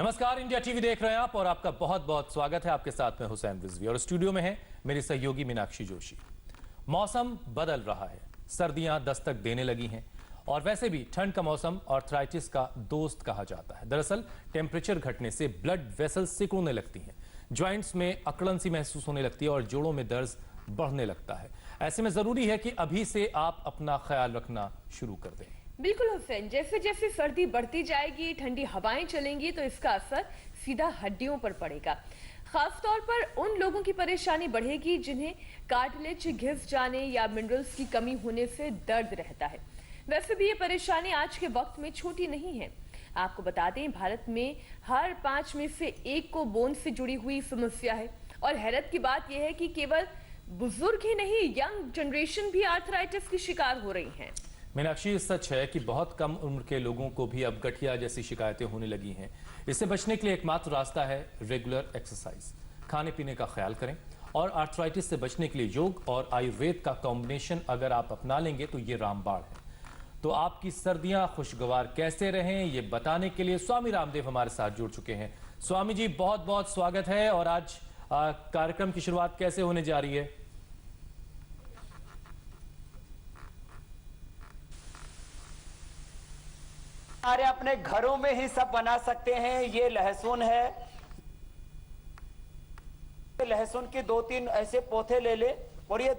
नमस्कार, India TV देख रहे हैं आप और आपका बहुत बहुत स्वागत है। आपके साथ में हुसैन रिजवी और स्टूडियो में है मेरी सहयोगी मीनाक्षी जोशी। मौसम बदल रहा है, सर्दियां दस्तक देने लगी हैं और वैसे भी ठंड का मौसम आर्थराइटिस का दोस्त कहा जाता है। दरअसल टेम्परेचर घटने से ब्लड वेसल्स सिकुड़ने लगती हैं, ज्वाइंट्स में अकड़न सी महसूस होने लगती है और जोड़ों में दर्द बढ़ने लगता है। ऐसे में जरूरी है कि अभी से आप अपना ख्याल रखना शुरू कर दें। बिल्कुल हुसैन, जैसे जैसे सर्दी बढ़ती जाएगी, ठंडी हवाएं चलेंगी तो इसका असर सीधा हड्डियों पर पड़ेगा। खासतौर पर उन लोगों की परेशानी बढ़ेगी जिन्हें कार्टिलेज घिस जाने या मिनरल्स की कमी होने से दर्द रहता है। वैसे भी ये परेशानी आज के वक्त में छोटी नहीं है। आपको बता दें, भारत में हर 5 में से 1 को बोन से जुड़ी हुई समस्या है और हैरत की बात यह है कि केवल बुजुर्ग ही नहीं, यंग जनरेशन भी आर्थराइटिस की शिकार हो रही है। मीनाक्षी, सच है कि बहुत कम उम्र के लोगों को भी अब गठिया जैसी शिकायतें होने लगी हैं। इससे बचने के लिए एकमात्र रास्ता है रेगुलर एक्सरसाइज। खाने पीने का ख्याल करें और आर्थराइटिस से बचने के लिए योग और आयुर्वेद का कॉम्बिनेशन अगर आप अपना लेंगे तो ये रामबाण है। तो आपकी सर्दियां खुशगवार कैसे रहें, ये बताने के लिए स्वामी रामदेव हमारे साथ जुड़ चुके हैं। स्वामी जी, बहुत बहुत स्वागत है। और आज कार्यक्रम की शुरुआत कैसे होने जा रही है? हमारे अपने घरों में ही सब बना सकते हैं। ये लहसुन है, लहसुन के 2-3 ऐसे पोथे ले ले और ये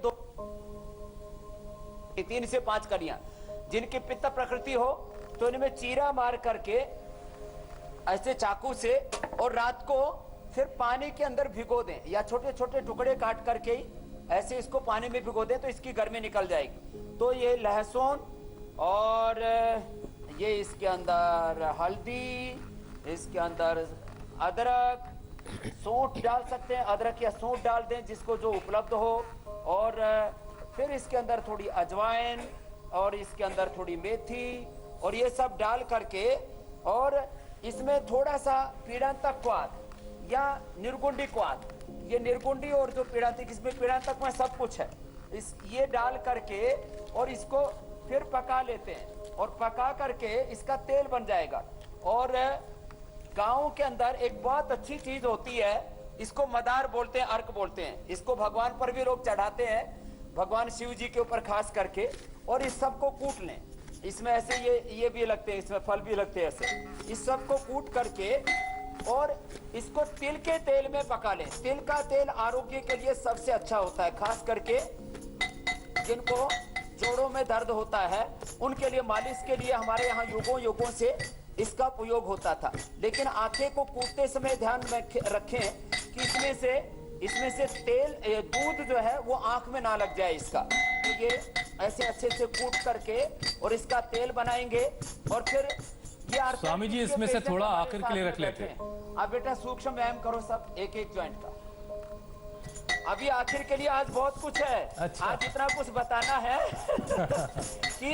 3 से 5 कलियां, जिनकी पित्त प्रकृति हो तो इनमें चीरा मार करके ऐसे चाकू से और रात को फिर पानी के अंदर भिगो दें या छोटे छोटे टुकड़े काट करके ही ऐसे इसको पानी में भिगो दें तो इसकी गर्मी निकल जाएगी। तो ये लहसुन और ये इसके अंदर हल्दी, इसके अंदर अदरक, सूंठ डाल सकते हैं, अदरक या सूंठ डाल दें जिसको जो उपलब्ध हो, और फिर इसके अंदर थोड़ी अजवाइन और इसके अंदर थोड़ी मेथी और ये सब डाल करके, और इसमें थोड़ा सा पीड़ांतक क्वाथ या निर्गुंडी क्वाथ, ये निर्गुंडी और जो पीड़ांतक, इसमें पीड़ांतक में सब कुछ है, ये डाल करके और इसको फिर पका लेते हैं और पका करके इसका तेल बन जाएगा। और गाँव के अंदर एक बहुत अच्छी चीज होती है, इसको मदार बोलते हैं, अर्क बोलते हैं। इसको भगवान पर भी लोग चढ़ाते हैं, भगवान शिव जी के ऊपर खास करके। और इस सब को कूट लें, इसमें ऐसे ये भी लगते हैं, इसमें फल भी लगते हैं ऐसे। इस सब को कूट करके और इसको तिल के तेल में पका लें। तिल का तेल आरोग्य के लिए सबसे अच्छा होता है, खास करके जिनको जोड़ों में दर्द होता है उनके लिए, मालिश के लिए हमारे यहाँ युगों से इसका उपयोग होता था। लेकिन आंखें को कूटते समय ध्यान में रखें कि इसमें से तेल, दूध जो है वो आंख में ना लग जाए इसका। तो ये ऐसे अच्छे से कूट करके और इसका तेल बनाएंगे और फिर ये स्वामी जी, इसमें से थोड़ा आखिर के लिए रख लेते हैं। अब बेटा सूक्ष्म व्यायाम करो सब, एक एक ज्वाइंट का। अभी आखिर के लिए आज बहुत कुछ है। अच्छा। आज इतना कुछ बताना है कि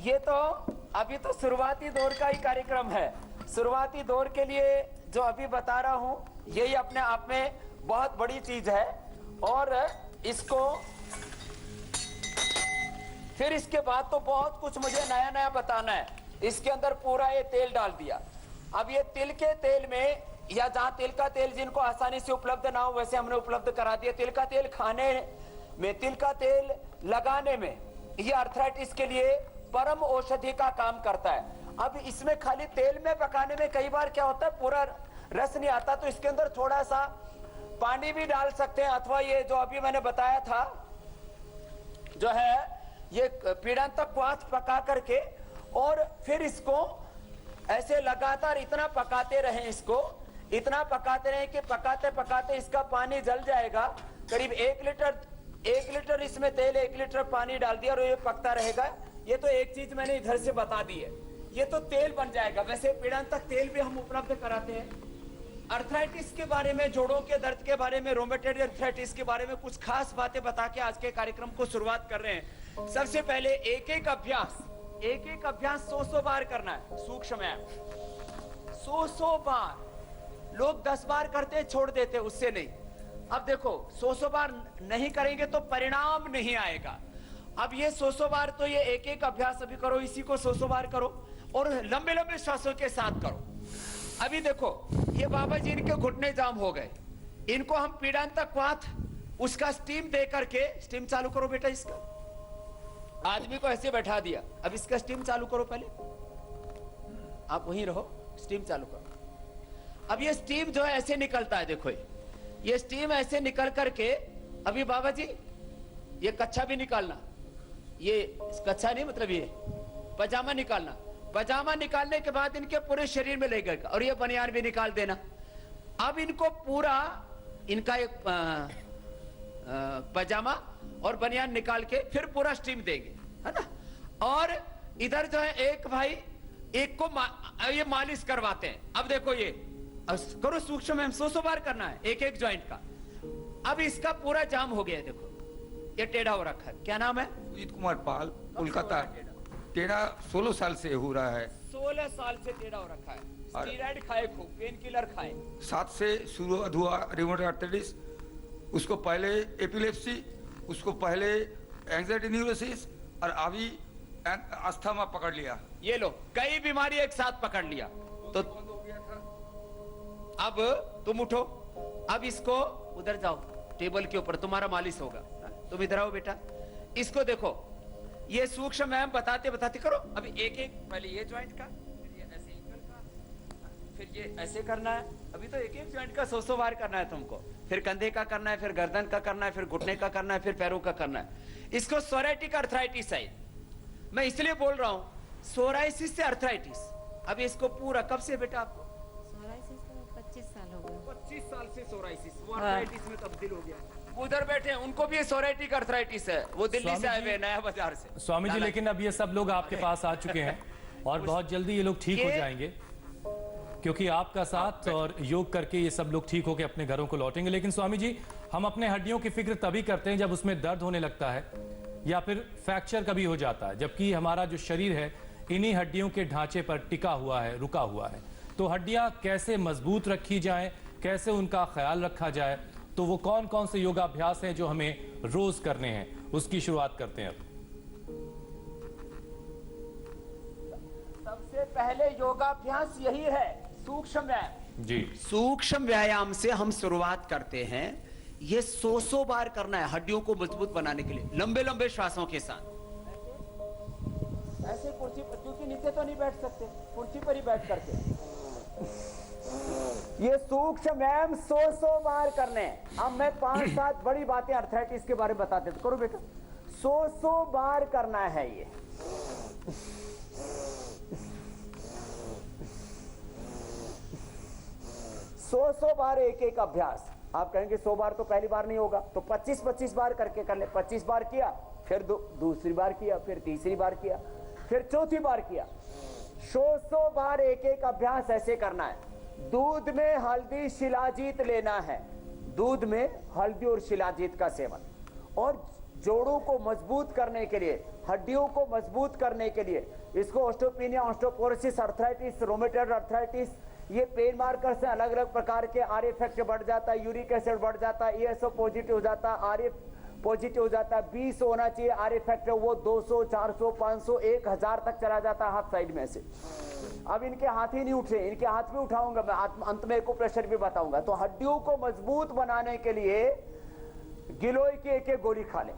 ये तो अभी तो शुरुआती दौर का ही कार्यक्रम है। शुरुआती दौर के लिए जो अभी बता रहा हूं यही अपने आप में बहुत बड़ी चीज है। और इसको फिर इसके बाद तो बहुत कुछ मुझे नया नया बताना है। इसके अंदर पूरा ये तेल डाल दिया। अब ये तिल के तेल में, या जहां तिल का तेल जिनको आसानी से उपलब्ध ना हो वैसे हमने उपलब्ध करा दिया। तिल का तेल खाने में, तिल का तेल लगाने में, ये आर्थराइटिस के लिए परम औषधि का काम करता है। अब इसमें खाली तेल में पकाने में कई बार क्या होता है, पूरा रस नहीं आता, तो इसके अंदर थोड़ा सा पानी भी डाल सकते हैं, अथवा ये जो अभी मैंने बताया था जो है ये पीड़ांतक क्वाथ पका करके, और फिर इसको ऐसे लगातार इतना पकाते रहें, इसको इतना पकाते रहें कि पकाते पकाते इसका पानी जल जाएगा। करीब 1 लीटर इसमें तेल, 1 लीटर पानी डाल दिया और ये पकता रहेगा। ये तो एक चीज मैंने इधर से बता दी है, ये तो तेल बन जाएगा। वैसे पीड़ांतक तेल भी हम उपलब्ध कराते हैं। अर्थराइटिस के बारे में, जोड़ों के दर्द के बारे में, रोमेटॉइड अर्थराइटिस के बारे में कुछ खास बातें बता के आज के कार्यक्रम को शुरुआत कर रहे हैं। सबसे पहले एक एक अभ्यास 100 बार करना है। सूक्ष्म व्यायाम 100 बार। लोग 10 बार करते छोड़ देते, उससे नहीं। अब देखो 100 बार नहीं करेंगे तो परिणाम नहीं आएगा। अब ये 100 बार तो ये एक एक अभ्यास अभी करो, इसी को 100 बार करो और लंबे लंबे श्वासों के साथ करो। अभी देखो ये बाबा जी इनके घुटने जाम हो गए, इनको हम पीड़ांतक क्वाथ उसका स्टीम दे करके, स्टीम चालू करो बेटा इसका, आदमी को ऐसे बैठा दिया, अब इसका स्टीम चालू करो, पहले आप वहीं रहो, स्टीम चालू करो। अब ये स्टीम जो है ऐसे निकलता है, देखो ये स्टीम ऐसे निकल करके, अभी बाबा जी ये कच्छा भी निकालना, ये कच्छा नहीं मतलब ये पजामा निकालना, पजामा निकालने के बाद इनके पूरे शरीर में लगेगा, और ये बनियान भी निकाल देना। अब इनको पूरा इनका एक पजामा और बनियान निकाल के फिर पूरा स्टीम देंगे, है ना। और इधर जो है एक भाई एक को ये मालिश करवाते हैं। अब देखो ये करो सूक्ष्म में 100 बार करना है एक एक जॉइंट का। अब इसका पूरा जाम हो गया है, देखो ये टेढ़ा हो रखा है। क्या नाम है? सुजीत कुमार पाल, कोलकाता। टेढ़ा 16 साल से हो रहा है। 16 साल से टेढ़ा हो रखा है। स्टीरॉइड खाए, खूब पेन किलर खाए। 7 से शुरू हुआ रिमोटॉइड आर्थराइटिस, उसको पहले एपिलेप्सी, उसको पहले एंजाइटी न्यूरोसिस, और अभी अस्थमा पकड़ लिया। ये लो कई बीमारी एक साथ पकड़ लिया। तो अब तुम उठो, अब इसको उधर जाओ टेबल के ऊपर, तुम्हारा मालिश होगा। तुम इधर आओ बेटा, इसको देखो, ये सूक्ष्म व्यायाम बताते बताते करो। अभी एक एक, पहले ये ज्वाइंट का, फिर ये ऐसे एंकल का, फिर ये ऐसे करना है। अभी तो एक एक ज्वाइंट का 100 बार करना है तुमको। फिर कंधे का करना है, फिर गर्दन का करना है, फिर घुटने का करना है, फिर पैरों का करना है। इसको सोराइटिक अर्थराइटिस है। मैं इसलिए बोल रहा हूं सोराइसिस से अर्थराइटिस। अब इसको पूरा कब से बेटा आपको? 25 साल हो गए। 25 साल से सोराइसिस, वो अर्थराइटिस में तब्दील हो गया। उधर बैठे हैं, उनको भी सोराइटिक अर्थराइटिस है, वो दिल्ली से आए हुए नया बाजार से। स्वामी जी, लेकिन अब ये सब लोग आपके पास आ चुके हैं और बहुत जल्दी ये लोग ठीक हो जाएंगे, क्योंकि आपका साथ और योग करके ये सब लोग ठीक होकर अपने घरों को लौटेंगे। लेकिन स्वामी जी, हम अपने हड्डियों की फिक्र तभी करते हैं जब उसमें दर्द होने लगता है या फिर फ्रैक्चर कभी हो जाता है, जबकि हमारा जो शरीर है इन्हीं हड्डियों के ढांचे पर टिका हुआ है, रुका हुआ है। तो हड्डियां कैसे मजबूत रखी जाएं, कैसे उनका ख्याल रखा जाए, तो वो कौन कौन से योगाभ्यास हैं जो हमें रोज करने हैं, उसकी शुरुआत करते हैं। अब सबसे पहले योगाभ्यास यही है, सूक्ष्म व्यायाम जी। सूक्ष्म व्यायाम से हम शुरुआत करते हैं। ये 100 बार करना है हड्डियों को मजबूत बनाने के लिए, लंबे लंबे श्वासों के साथ। ऐसे कुर्सी पर, क्योंकि नीचे तो नहीं बैठ सकते, कुर्सी पर ही बैठ करके ये सूक्ष्म व्यायाम 100 बार करने हैं। अब मैं 5-7 बड़ी बातें अर्थराइटिस के बारे में बता देता, करो बेटा। 100 बार करना है ये। सौ बार एक एक अभ्यास। आप कहेंगे 100 बार तो पहली बार नहीं होगा, तो 25-25 बार करके कर ले। 25 बार किया, फिर दूसरी बार किया, फिर तीसरी बार किया, फिर चौथी बार किया। 100 बार एक एक अभ्यास ऐसे करना है। दूध में हल्दी शिलाजीत लेना है, दूध में हल्दी और शिलाजीत का सेवन। और जोड़ों को मजबूत करने के लिए, हड्डियों को मजबूत करने के लिए, इसको osteopenia, osteoporosis, arthritis, rheumatoid arthritis, ये पेन मार्कर से अलग अलग प्रकार के आर फैक्टर बढ़ जाता है, यूरिक एसिड बढ़ जाता है, ESO पॉजिटिव हो जाता है, RA पॉजिटिव हो जाता है। 20 होना चाहिए आर फैक्टर, वो 200, 400, 500, 1000 तक चला जाता है हाथ साइड में से। अब इनके हाथ ही नहीं उठ रहे, इनके हाथ भी उठाऊंगा मैं, अंत में एक्यूप्रेशर भी बताऊंगा। तो हड्डियों को मजबूत बनाने के लिए गिलोय की एक एक गोली खा ले,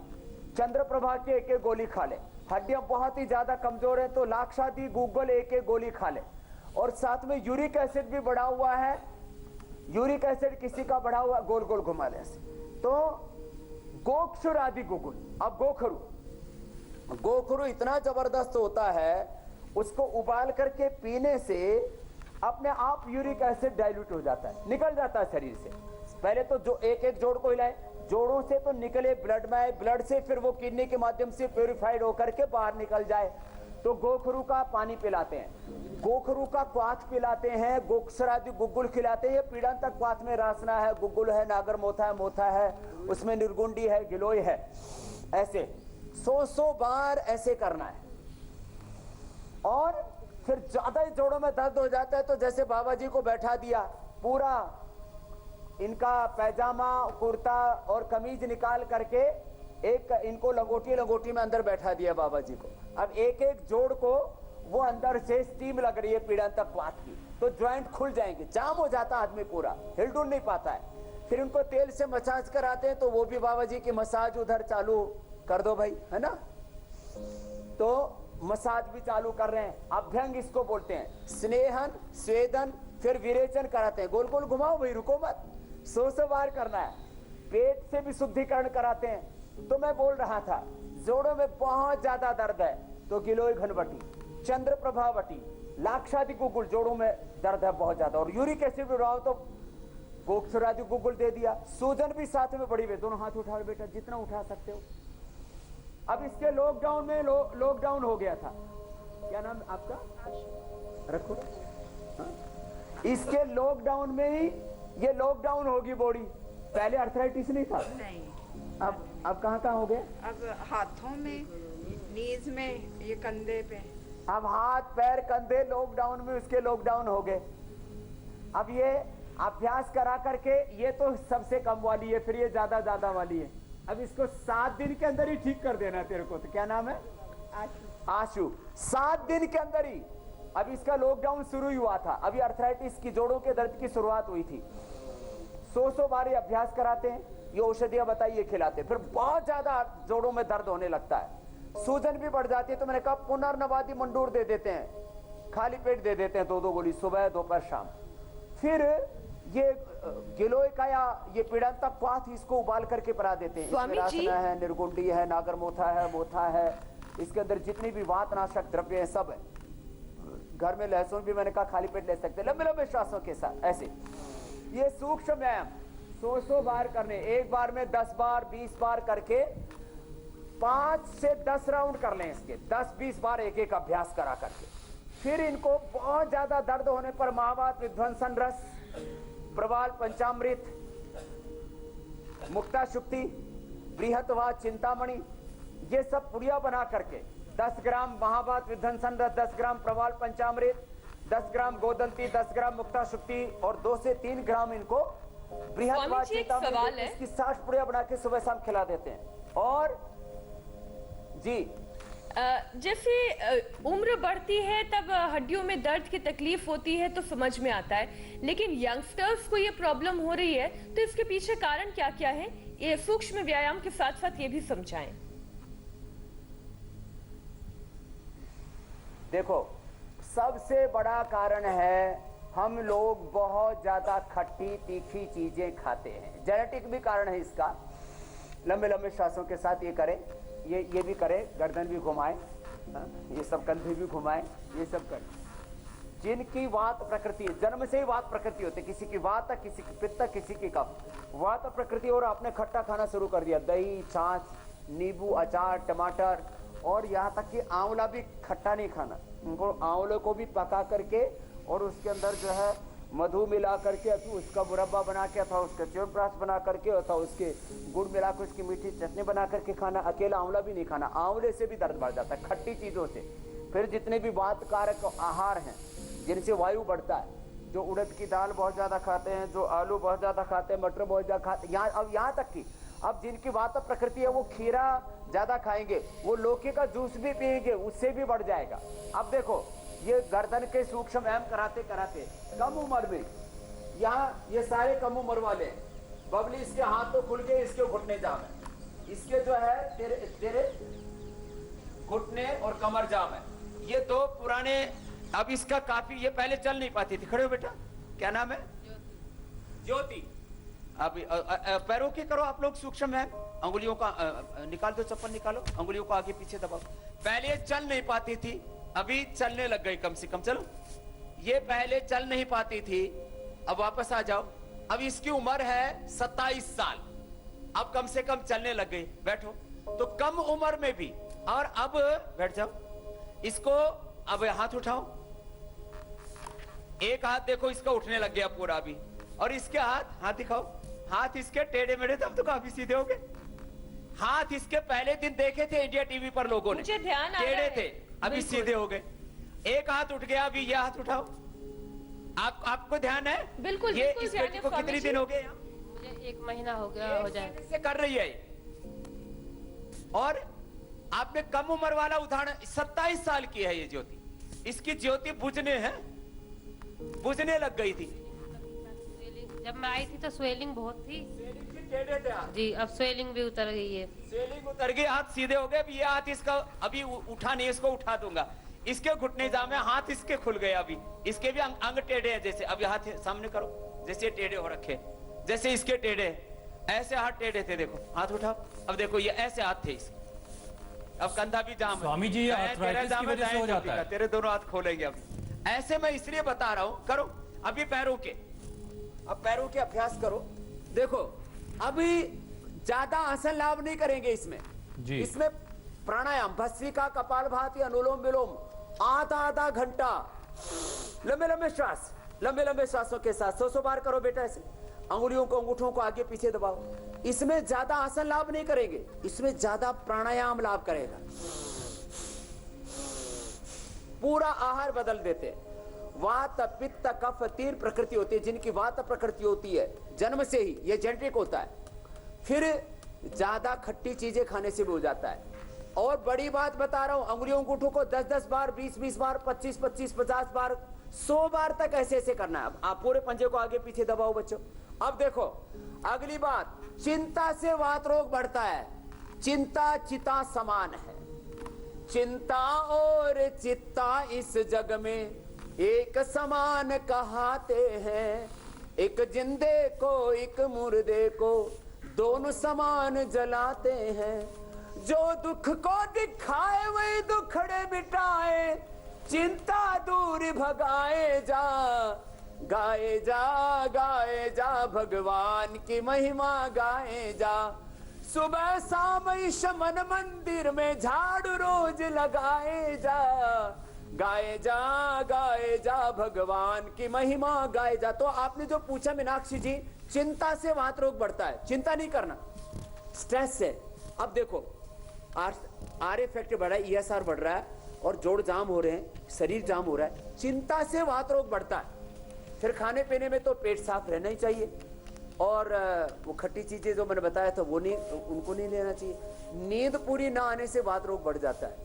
चंद्रप्रभा की एक एक गोली खा ले। हड्डियां बहुत ही ज्यादा कमजोर है तो लाक्षादी गूगल एक एक गोली खा ले। और साथ में यूरिक एसिड भी बढ़ा हुआ है, यूरिक एसिड किसी का बढ़ा हुआ, गोल गोल घुमा ले। तो गोक्षुर आदि गुगुल। अब गोखरू इतना जबरदस्त होता है, उसको उबाल करके पीने से अपने आप यूरिक एसिड डाइल्यूट हो जाता है, निकल जाता है शरीर से। पहले तो जो एक एक जोड़ को हिलाए, जोड़ों से तो निकले ब्लड में आए, ब्लड से फिर वो किडनी के माध्यम से प्योरीफाइड होकर के बाहर निकल जाए। तो गोखरू का पानी पिलाते हैं, गोखरू का क्वाथ पिलाते हैं, गोक्षरादि गुग्गुल खिलाते हैं। ये पीड़ांतक क्वाथ में रासना है, गुग्गुल है, नागर मोथा है, उसमें निर्गुंडी है, गिलोय है। ऐसे 100 बार ऐसे करना है। और फिर ज्यादा ही जोड़ों में दर्द हो जाता है तो जैसे बाबा जी को बैठा दिया, पूरा इनका पैजामा, कुर्ता और कमीज निकाल करके एक इनको लंगोटी में अंदर बैठा दिया बाबा जी को। अब एक एक जोड़ को वो अंदर से स्टीम लग रही है पीड़ांतक वात की, तो ज्वाइंट खुल जाएंगे, जाम हो जाता आदमी पूरा, हिलडुल नहीं पाता है। फिर उनको तेल से मसाज कराते हैं, तो वो भी बाबा जी की मसाज उधर चालू कर दो भाई, है ना। तो मसाज भी चालू कर रहे हैं। अभ्यंग इसको बोलते हैं, स्नेहन, स्वेदन, फिर विरेचन कराते हैं। गोल गोल घुमाओ भाई, रुको मत, 100 बार करना है। पेट से भी शुद्धिकरण कराते हैं। तो मैं बोल रहा था जोड़ों में बहुत ज्यादा दर्द है तो गिलोय घनवटी, चंद्र प्रभावटी, लाक्षादि गुगुल, जोड़ों में दर्द है बहुत ज्यादा, और यूरिक एसिड उड़ाओ तो गोक्षरादि गुगुल दे दिया। सूजन भी साथ में बड़ी हुई, दोनों हाथ उठा बेटा, जितना उठा सकते हो। अब इसके लॉकडाउन में लॉकडाउन हो गया था, क्या नाम आपका, रखो। हाँ? इसके लॉकडाउन में ही ये लॉकडाउन होगी बॉडी। पहले अर्थराइटिस नहीं था, नहीं, अब कहाँ कहाँ हो गए, अब हाथों में, नीज में, ये कंधे पे। अब हाथ पैर कंधे लॉकडाउन में उसके लॉकडाउन हो गए। अब ये अभ्यास करा करके, ये तो सबसे कम वाली है, फिर ये ज्यादा वाली है। अब इसको 7 दिन के अंदर ही ठीक कर देना तेरे को। तो क्या नाम है, आशु। 7 दिन के अंदर ही। अब इसका लॉकडाउन शुरू हुआ था, अभी अर्थराइटिस की जोड़ों के दर्द की शुरुआत हुई थी। 100 बार ये अभ्यास कराते हैं, ये औषधियां बताइए खिलाते, फिर बहुत ज्यादा जोड़ों में दर्द होने लगता है, सूजन भी बढ़ जाती है। तो मैंने कहा पुनर्नवादी मंडूर दे देते हैं, खाली पेट दे देते हैं 2-2 गोली, सुबह दोपहर शाम। फिर ये गिलोय का या ये पीड़ांतक वात, इसको उबाल करके पिला देते हैं। स्वामी जी, है, निर्गुंडी है, नागरमोथा है, मोथा है, इसके अंदर जितनी भी वातनाशक द्रव्य है सब है। घर में लहसुन भी मैंने कहा खाली पेट ले सकते, लंबे लंबे श्वासों के साथ ऐसे। ये सूक्ष्म व्यायाम 100 बार करने, एक बार में 10 बार 20 बार करके 5 से 10 राउंड कर लें इसके, 10-20 बार एक एक अभ्यास करा करके। फिर इनको बहुत ज्यादा दर्द होने पर महावात विध्वंसन रस, प्रवाल पंचामृत, मुक्ता शुक्ति, बृहतवा चिंतामणि, ये सब पुड़िया बना करके 10 ग्राम महावात विध्वंसन रस, 10 ग्राम प्रवाल पंचामृत, 10 ग्राम गोदंती, 10 ग्राम मुक्ता शुक्ति और 2 से 3 ग्राम इनको बृहतवा स्वामी जी, एक चिंतामणि, सवाल है। इसकी 60 पुड़िया बना के सुबह शाम खिला देते हैं। और जी जैसे उम्र बढ़ती है तब हड्डियों में दर्द की तकलीफ होती है तो समझ में आता है, लेकिन यंगस्टर्स को ये प्रॉब्लम हो रही है, तो इसके पीछे कारण क्या क्या है, ये सूक्ष्म व्यायाम के साथ साथ ये भी समझाएं। देखो, सबसे बड़ा कारण है हम लोग बहुत ज्यादा खट्टी तीखी चीजें खाते हैं। जेनेटिक भी कारण है इसका। लंबे लंबे श्वासों के साथ ये करें, ये भी करें, गर्दन भी घुमाएं, ये सब कंधे भी घुमाएं, ये सब करें। जिनकी वात प्रकृति है, जन्म से ही वात प्रकृति होती है, किसी की वात, किसी की पित्त, किसी की कफ, वात प्रकृति, और आपने खट्टा खाना शुरू कर दिया, दही, छाछ, नींबू, अचार, टमाटर, और यहाँ तक कि आंवला भी खट्टा नहीं खाना। उनको आंवले को भी पका करके और उसके अंदर जो है मधु मिला करके, अथवा उसका मुरब्बा बना के, अथवा उसका च्यवनप्राश बना करके, अथवा उसके गुड़ मिला कर उसकी मीठी चटनी बना करके खाना। अकेला आंवला भी नहीं खाना, आंवले से भी दर्द बढ़ जाता है, खट्टी चीजों से। फिर जितने भी वात कारक आहार हैं जिनसे वायु बढ़ता है, जो उड़द की दाल बहुत ज्यादा खाते हैं, जो आलू बहुत ज्यादा खाते हैं, मटर बहुत ज्यादा खाते हैं, अब यहाँ तक कि अब जिनकी वात प्रकृति है वो खीरा ज्यादा खाएंगे, वो लौकी का जूस भी पिएंगे, उससे भी बढ़ जाएगा। अब देखो, ये गर्दन के सूक्ष्म व्यायाम कराते कराते कम उम्र में, यहाँ ये सारे कम उम्र वाले, बबली इसके हाथ तो खुल गए, इसके घुटने जाम है, इसके जो है तेरे घुटने और कमर जाम है। ये 2 पुराने, अब इसका काफी, ये पहले चल नहीं पाती थी। खड़े हो बेटा, क्या नाम है, ज्योति। अब पैरों के करो आप लोग सूक्ष्म है, अंगुलियों का निकाल दो, चप्पल निकालो, अंगुलियों को आगे पीछे दबाओ। पहले चल नहीं पाती थी, अभी चलने लग गई कम से कम। चलो, ये पहले चल नहीं पाती थी, अब वापस आ जाओ। अब इसकी उम्र है 27 साल, अब कम से कम चलने लग गई। बैठो। तो कम उम्र में भी, और अब बैठ जाओ। इसको अब हाथ उठाओ, एक हाथ देखो इसका उठने लग गया पूरा अभी, और इसके हाथ दिखाओ, हाथ इसके टेढ़े मेढ़े, तब तो काफी सीधे हो गए। हाथ इसके पहले दिन देखे थे इंडिया टीवी पर लोगों ने, मुझे ध्यान आ रहा टेढ़े है, थे, अभी सीधे हो गए। एक हाथ उठ गया, अभी यह हाथ उठाओ। आपको ध्यान है? बिल्कुल, ये बिल्कुल इस ध्यान बेटी है, को स्वामी कितने जी। दिन हो गए? मुझे 1 महीना हो गया हो जाए। से कर रही है। और आपने कम उम्र वाला उदाहरण, 27 साल की है ये ज्योति, इसकी ज्योति बुझने लग गई थी। जब मैं आई थी तो स्वेलिंग बहुत थी टेढ़े थे हाथ, जी, अब स्वेलिंग भी उतर गई है। स्वेलिंग उतर गई, हाथ सीधे हो गए। अब ये हाथ इसका अभी उठा नहीं, इसको उठा दूंगा। इसके घुटने जामे हाथ इसके खुल गए, अभी इसके भी अंग टेढ़े हैं। जैसे अभी हाथ सामने करो, जैसे टेढ़े हो रखे, जैसे इसके टेढ़े, ऐसे हाथ टेढ़े थे। देखो हाथ उठाओ, अब देखो ये ऐसे हाथ थे इसके। अब कंधा भी जाम है। स्वामी जी, ये तेरा आर्थराइटिस जाम की है, वजह से दाएं हो जाता चोटी का, है। तेरे दोनों हाथ खोलेंगे अभी। ऐसे मैं इसलिए बता रहा हूं, करो अभी पैरों के, अब पैरों के अभ्यास करो। देखो अभी ज्यादा आसन लाभ नहीं करेंगे इसमें जी। इसमें प्राणायाम, भस्त्रिका, कपालभाति, अनुलोम विलोम, आधा घंटा लंबे लंबे श्वास, लंबे लंबे श्वासों के साथ 100 बार करो बेटा। ऐसे अंगुलियों को, अंगूठों को आगे पीछे दबाओ। इसमें ज्यादा आसन लाभ नहीं करेंगे, इसमें ज्यादा प्राणायाम लाभ करेगा। पूरा आहार बदल देते हैं। वात, पित्त, कफ, तीन प्रकृति होती है। जिनकी वात प्रकृति होती है जन्म से ही, ये जेनेटिक होता है। फिर ज्यादा खट्टी चीजें खाने से भी हो जाता है। और बड़ी बात बता रहा हूं, अंगुलियों अंगूठों को 10-10 बार, 20-20 बार, 25-25, 50 बार, 100 बार तक ऐसे ऐसे करना है। आप पूरे पंजे को आगे पीछे दबाओ बच्चों। अब देखो अगली बात, चिंता से वात रोग बढ़ता है। चिंता चिता समान है। चिंता और चित्ता इस जग में एक समान कहाते हैं। एक जिंदे को एक मुर्दे को दोनों समान जलाते हैं। जो दुख को दिखाए वही दुखड़े मिटाए। चिंता दूर भगाए जा, गाए जा भगवान की महिमा गाए जा। सुबह शाम ईश मन मंदिर में झाड़ू रोज लगाए जा, गाए जा भगवान की महिमा गाए जा। तो आपने जो पूछा मीनाक्षी जी, चिंता से वात रोग बढ़ता है। चिंता नहीं करना, स्ट्रेस से। अब देखो आर इफेक्ट बढ़ रहा है, ESR बढ़ रहा है और जोड़ जाम हो रहे हैं, शरीर जाम हो रहा है। चिंता से वात रोग बढ़ता है। फिर खाने पीने में तो पेट साफ रहना ही चाहिए। और वो खट्टी चीजें जो मैंने बताया था वो नहीं, उनको नहीं लेना चाहिए। नींद पूरी ना आने से वात रोग बढ़ जाता है।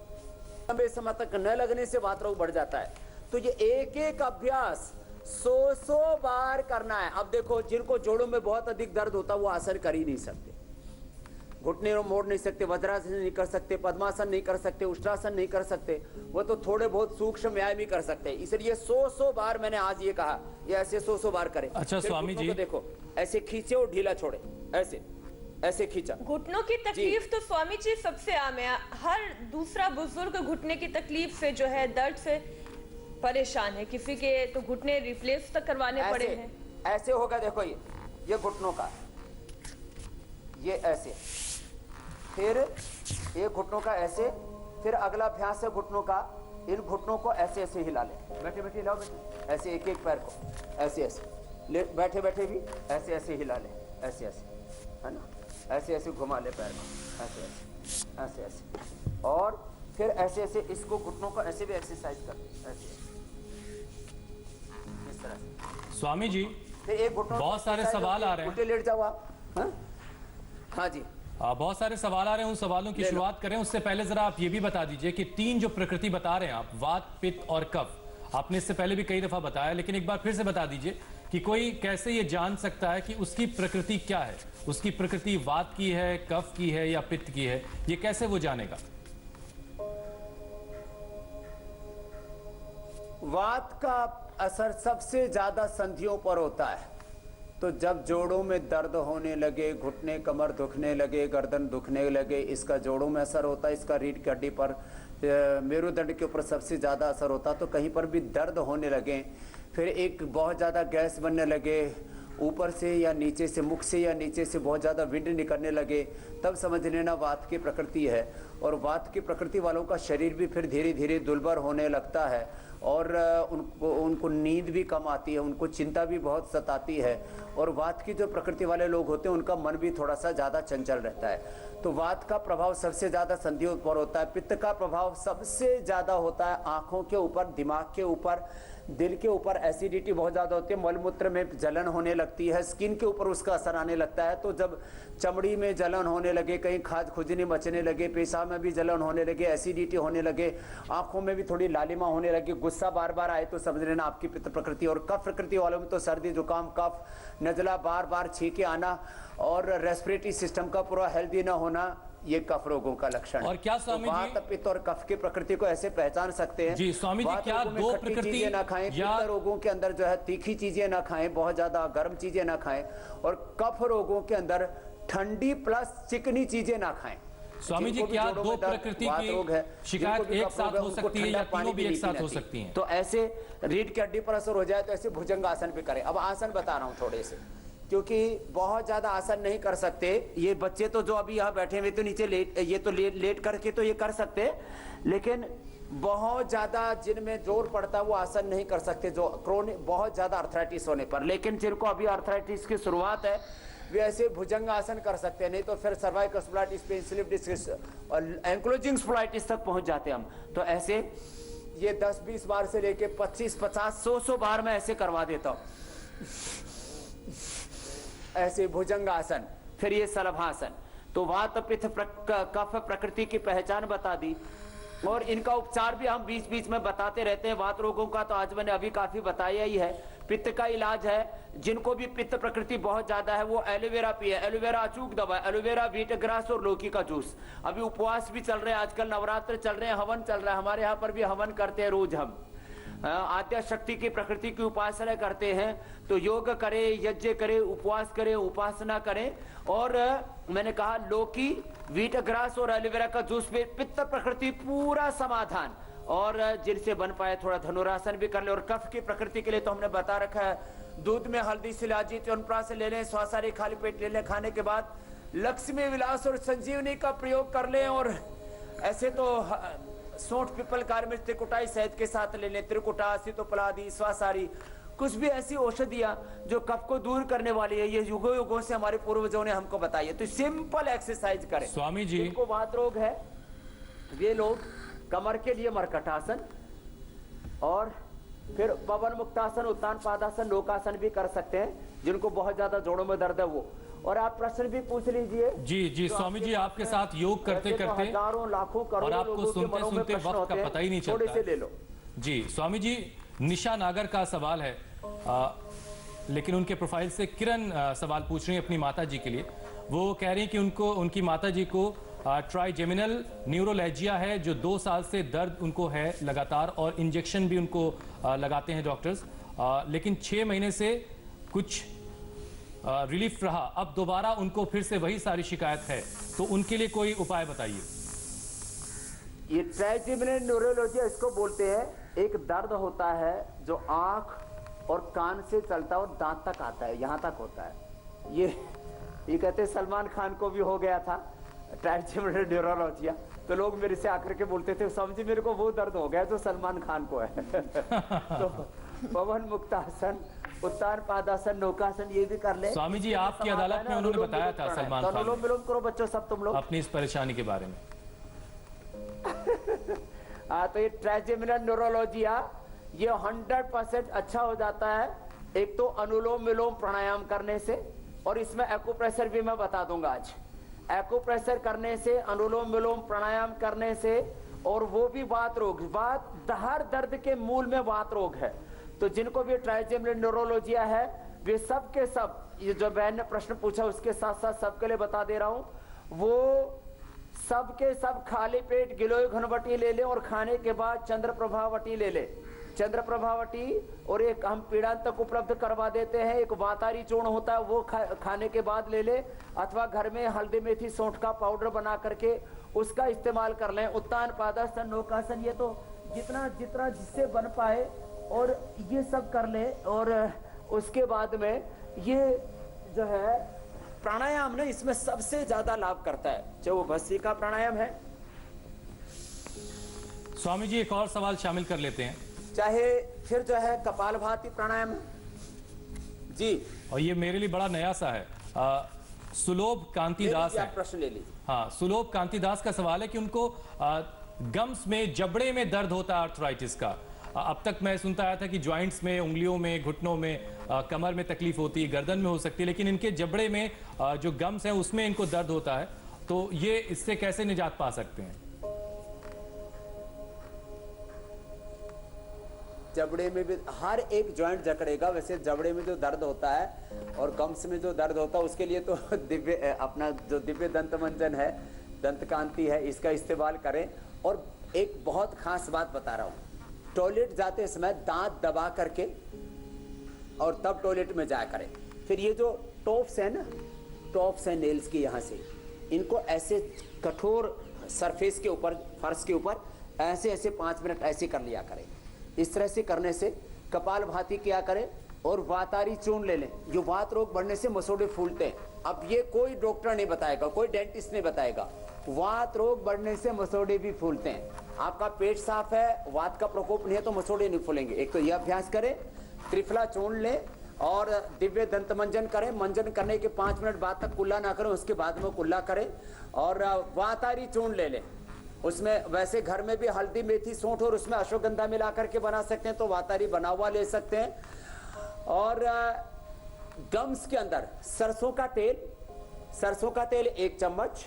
लंबे समय तक न लगने से वात रोग बढ़ जाता है। तो ये एक एक अभ्यास 100 बार करना है। अब देखो जिनको जोड़ों में बहुत अधिक दर्द होता है वो आसन कर ही नहीं सकते, घुटने मोड़ नहीं सकते, वज्रासन नहीं कर सकते, पद्मासन नहीं कर सकते, उष्ट्रासन नहीं कर सकते। वो तो थोड़े बहुत सूक्ष्म व्यायाम ही कर सकते हैं। इसलिए 100 बार मैंने आज ये कहा, ये ऐसे 100 बार करें। अच्छा स्वामी जी, देखो ऐसे खींचे और ढीला छोड़े, ऐसे ऐसे खींचा। घुटनों की तकलीफ तो स्वामी जी सबसे आम है। हर दूसरा बुजुर्ग घुटने की तकलीफ से जो है, दर्द से परेशान है। किसी के तो घुटने रिप्लेस तक करवाने पड़े हैं। ऐसे होगा, देखो ये घुटनों का, ये ऐसे, फिर एक घुटनों का ऐसे, फिर अगला अभ्यास है घुटनों का। इन घुटनों को ऐसे ऐसे हिला ले, बैठे बैठे हिलाओ बेटे, ऐसे एक एक पैर को ऐसे ऐसे ले, बैठे बैठे भी ऐसे ऐसे हिला ले, ऐसे ऐसे, है ना, ऐसे ऐसे घुमा ले पैर को, ऐसे ऐसे ऐसे ऐसे। और फिर ऐसे ऐसे इसको घुटनों को ऐसे भी एक्सरसाइज कर, ऐसे इस तरह से। स्वामी जी फिर एक घुटनों, बहुत सारे सवाल आ रहे हैं। उल्टे लेट जाओ आप। हाँ जी, बहुत सारे सवाल आ रहे हैं, उन सवालों की शुरुआत करें। उससे पहले जरा आप ये भी बता दीजिए कि 3 जो प्रकृति बता रहे हैं आप, वात, पित्त और कफ, आपने इससे पहले भी कई दफा बताया, लेकिन एक बार फिर से बता दीजिए कि कोई कैसे ये जान सकता है कि उसकी प्रकृति क्या है। उसकी प्रकृति वात की है, कफ की है या पित्त की है, ये कैसे वो जानेगा? वात का असर सबसे ज्यादा संधियों पर होता है। तो जब जोड़ों में दर्द होने लगे, घुटने कमर दुखने लगे, गर्दन दुखने लगे, इसका जोड़ों में असर होता है। इसका रीढ़ की हड्डी पर, मेरुदंड के ऊपर सबसे ज़्यादा असर होता है। तो कहीं पर भी दर्द होने लगे, फिर एक बहुत ज़्यादा गैस बनने लगे, ऊपर से या नीचे से, मुख से या नीचे से बहुत ज़्यादा विंड निकलने लगे, तब समझ लेना वात की प्रकृति है। और वात की प्रकृति वालों का शरीर भी फिर धीरे धीरे दुर्बल होने लगता है और उनको नींद भी कम आती है, उनको चिंता भी बहुत सताती है। और वात की जो प्रकृति वाले लोग होते हैं उनका मन भी थोड़ा सा ज़्यादा चंचल रहता है। तो वात का प्रभाव सबसे ज़्यादा संधियों पर होता है। पित्त का प्रभाव सबसे ज़्यादा होता है आँखों के ऊपर, दिमाग के ऊपर, दिल के ऊपर। एसिडिटी बहुत ज़्यादा होती है, मलमूत्र में जलन होने लगती है, स्किन के ऊपर उसका असर आने लगता है। तो जब चमड़ी में जलन होने लगे, कहीं खाज खुजनी मचने लगे, पेशाब में भी जलन होने लगे, एसिडिटी होने लगे, आंखों में भी थोड़ी लालिमा होने लगी, गुस्सा बार बार आए तो समझ लेना आपकी पित्त प्रकृति। और कफ प्रकृति वालों में तो सर्दी जुकाम, कफ, नजला, बार बार छींके आना और रेस्पिरेटरी सिस्टम का पूरा हेल्दी ना होना, ये कफ रोगों का लक्षण है। और क्या स्वामी जी, वात, पित्त और कफ की प्रकृति को ऐसे पहचान सकते हैं। जी स्वामी जी, वात क्या रोगों में दो खट्टी प्रकृति चीजें ना खाएं, या पित्त रोगों के अंदर जो है तीखी चीजें ना खाएं, बहुत ज्यादा गर्म चीजें ना खाएं, और कफ रोगों के अंदर ठंडी प्लस चिकनी चीजें ना खाएं। स्वामी जी, क्या दो प्रकृति की शिकायत एक साथ हो सकती है या तीनों भी एक साथ हो सकती हैं? तो ऐसे रीढ़ की हड्डी पर असर हो जाए तो ऐसे भुजंग आसन भी करें। अब आसन बता रहा हूं थोड़े से, क्योंकि बहुत ज्यादा आसन नहीं कर सकते। ये बच्चे तो जो अभी यहाँ बैठे हुए तो नीचे लेट, ये तो लेट करके तो ये कर सकते, लेकिन बहुत ज्यादा जिनमें जोर पड़ता है वो आसन नहीं कर सकते, जो क्रोनिक बहुत ज्यादा अर्थराइटिस होने पर। लेकिन जिनको अभी अर्थराइटिस की शुरुआत है वे ऐसे भुजंग आसन कर सकते हैं, नहीं तो फिर cervical spondylitis, pain slip disc और एंक्लोजिंग स्पॉन्डिलाइटिस तक पहुंच जाते हैं हम। तो ऐसे ये 10-20 बार से लेके 25-50, 100 बार में ऐसे करवा देता हूं, ऐसे भुजंग आसन। फिर ये शलभासन। तो वात, पित्त, कफ प्रकृति की पहचान बता दी, और इनका उपचार भी हम बीच बीच में बताते रहते हैं। वात रोगों का तो आज मैंने अभी काफी बताया ही है। पित्त का इलाज है, जिनको भी पित्त प्रकृति बहुत ज्यादा है वो एलोवेरा पिए। एलोवेरा अचूक दवा है, एलोवेरा, व्हीट ग्रास और लौकी का जूस। अभी उपवास भी चल रहे हैं, आजकल नवरात्र चल रहे हैं, हवन चल रहा है, हमारे यहाँ पर भी हवन करते हैं रोज हम। आद्या शक्ति की प्रकृति की उपासना करते हैं, तो योग करें, यज्ञ करें, उपवास करें, उपासना करें। और मैंने कहा लौकी, व्हीट ग्रास और एलोवेरा का जूस पे पित्त प्रकृति पूरा समाधान। और जिनसे बन पाए थोड़ा धनुरासन भी कर ले। और कफ की प्रकृति के लिए तो हमने बता रखा है, दूध में हल्दी, शिलाजी, च्यवनप्राश ले लें, स्वासारी खाली पेट ले लें, खाने के बाद लक्ष्मी विलास और संजीवनी का प्रयोग कर लें। और ऐसे तो सोंठ, पीपल, काली मिर्च, त्रिकुटाई शहद के साथ ले लें, त्रिकुटा, सीतोपलादी, स्वासारी, कुछ भी ऐसी औषधियां जो कफ को दूर करने वाली है, ये युगों युगों से हमारे पूर्वजों ने हमको बताई है। तो सिंपल एक्सरसाइज करें। स्वामी जी, जिनको वात रोग है वे लोग कमर के लिए मरकटासन, और फिर पवन मुक्तासन, उत्तान पादासन, लोकासन भी कर सकते हैं। जिनको बहुत ज्यादा जोड़ों में दर्द है वो। और आप प्रश्न भी पूछ लीजिए। जी स्वामी जी, आपके साथ योग करते करते हजारों लाखों करोड़ों और आपको सुनते सुनते वक्त का पता ही नहीं चलता। थोड़े से ले लो। जी स्वामी जी, निशा नागर का सवाल है, लेकिन उनके प्रोफाइल से किरण सवाल पूछ रही है अपनी माता जी के लिए। वो कह रही हैं कि उनकी माता जी को ट्राइजेमिनल न्यूरोलैजिया है, जो 2 साल से दर्द उनको है लगातार, और इंजेक्शन भी उनको लगाते हैं डॉक्टर्स, लेकिन 6 महीने से कुछ रिलीफ रहा, अब दोबारा उनको फिर से वही सारी शिकायत है, तो उनके लिए कोई उपाय बताइए। ये ट्राइजेमिनल न्यूरोलैजिया इसको बोलते हैं। एक दर्द होता है जो आंख और कान से चलता है और दांत तक आता है, यहां तक होता है। ये कहते हैं सलमान खान को भी हो गया था ट्राइजेमिनल न्यूरोलैजिया। तो लोग मेरे से आकर के बोलते थे, समझे मेरे को वो दर्द हो गया जो सलमान खान को है। तो पवन मुक्तासन, उत्तान पादासन, नौकासन ये भी कर ले। स्वामी जी, आपकी अदालत में उन्होंने बताया था सलमान खान, अनुलोम विलोम करो बच्चों सब तुम लोग अपनी इस परेशानी के बारे में। तो ये ट्राइजेमिनल न्यूरोलैजिया ये 100% अच्छा हो जाता है। एक तो अनुलोम विलोम प्राणायाम करने से, और इसमें एक्यूप्रेशर भी मैं बता दूंगा आज। एक्यूप्रेशर करने से, अनुलोम विलोम प्राणायाम करने से, और वो भी वात रोग, हर दर्द के मूल में वात रोग है। तो जिनको भी ट्राइजेमिनल न्यूरोलैजिया है वे सब के सब, ये जो बहन ने प्रश्न पूछा उसके साथ साथ सबके लिए बता दे रहा हूं, वो सब के सब खाली पेट गिलोय घनवटी ले ले, और खाने के बाद चंद्र प्रभावटी ले ले। चंद्र प्रभावटी और एक हम पीड़ांतक उपलब्ध करवा देते हैं, एक वातारी चूर्ण होता है वो खाने के बाद ले ले, अथवा घर में हल्दी मेथी सौंठ का पाउडर बना करके उसका इस्तेमाल कर लें। उत्तान पादासन, नौकासन, ये तो जितना जितना जिससे बन पाए और ये सब कर ले। और उसके बाद में ये जो है प्राणायाम ना, इसमें सबसे ज्यादा लाभ करता है, चाहे वो भस्सी का प्राणायाम है। स्वामी जी, एक और सवाल शामिल कर लेते हैं। चाहे फिर जो है कपालभाति प्राणायाम जी। और ये मेरे लिए बड़ा नया सा है। सुलोभ कांतिदास है। प्रश्न ले लीजिए। हाँ, सुलोभ कांतिदास का सवाल है कि उनको गम्स में, जबड़े में दर्द होता है आर्थराइटिस का। अब तक मैं सुनता आया था कि जॉइंट्स में, उंगलियों में, घुटनों में, कमर में तकलीफ होती है, गर्दन में हो सकती है, लेकिन इनके जबड़े में जो गम्स हैं उसमें इनको दर्द होता है। तो ये इससे कैसे निजात पा सकते हैं? जबड़े में भी हर एक जॉइंट जकड़ेगा। वैसे जबड़े में जो दर्द होता है और गम्स में जो दर्द होता है उसके लिए तो दिव्य, अपना जो दिव्य दंत मंजन है, दंत कांति है, इसका इस्तेमाल करें। और एक बहुत खास बात बता रहा हूं, टॉयलेट जाते समय दांत दबा करके और तब टॉयलेट में जाया करें। फिर ये जो टॉप्स है ना, टॉप्स है नेल्स की, यहाँ से इनको ऐसे कठोर सरफेस के ऊपर, फर्श के ऊपर ऐसे ऐसे 5 मिनट ऐसे कर लिया करें। इस तरह से करने से कपालभाति किया करें और वातारी चूर्ण ले लें। जो वात रोग बढ़ने से मसोड़े फूलते हैं, अब ये कोई डॉक्टर नहीं बताएगा, कोई डेंटिस्ट नहीं बताएगा। वात रोग बढ़ने से मसोड़े भी फूलते हैं। आपका पेट साफ है, वात का प्रकोप नहीं है, तो मसोड़े नहीं फूलेंगे। एक तो यह अभ्यास करें, त्रिफला चूर्ण लें और दिव्य दंत मंजन करें। मंजन करने के 5 मिनट बाद तक कुल्ला ना करें, उसके बाद में कुल्ला करें। और वातारी चूर्ण ले लें। उसमें वैसे घर में भी हल्दी, मेथी, सौंठ और उसमें अश्वगंधा मिला करके बना सकते हैं, तो वातारी बना हुआ ले सकते हैं। और गम्स के अंदर सरसों का तेल 1 चम्मच,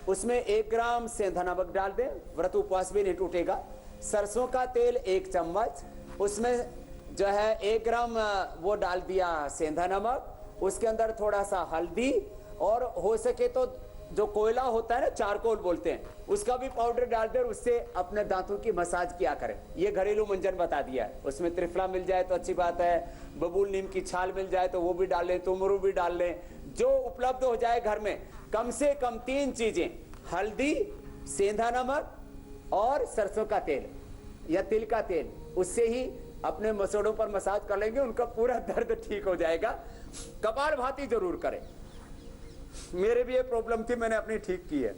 उसमें 1 ग्राम सेंधा नमक डाल दें, व्रत उपवास भी नहीं टूटेगा। सरसों का तेल 1 चम्मच, उसमें जो है 1 ग्राम वो डाल दिया सेंधा नमक, उसके अंदर थोड़ा सा हल्दी, और हो सके तो जो कोयला होता है ना, चारकोल बोलते हैं, उसका भी पाउडर डाल दें और उससे अपने दांतों की मसाज किया करें। ये घरेलू मंजन बता दिया है। उसमें त्रिफला मिल जाए तो अच्छी बात है, बबूल नीम की छाल मिल जाए तो वो भी डाल लें, तुमरू भी डाल लें, जो उपलब्ध हो जाए घर में। कम से कम 3 चीजें, हल्दी, सेंधा नमक और सरसों का तेल या तिल का तेल, उससे ही अपने मसोड़ों पर मसाज कर लेंगे, उनका पूरा दर्द ठीक हो जाएगा। कपालभाति जरूर करें। मेरे भी ये प्रॉब्लम थी, मैंने अपनी ठीक की है।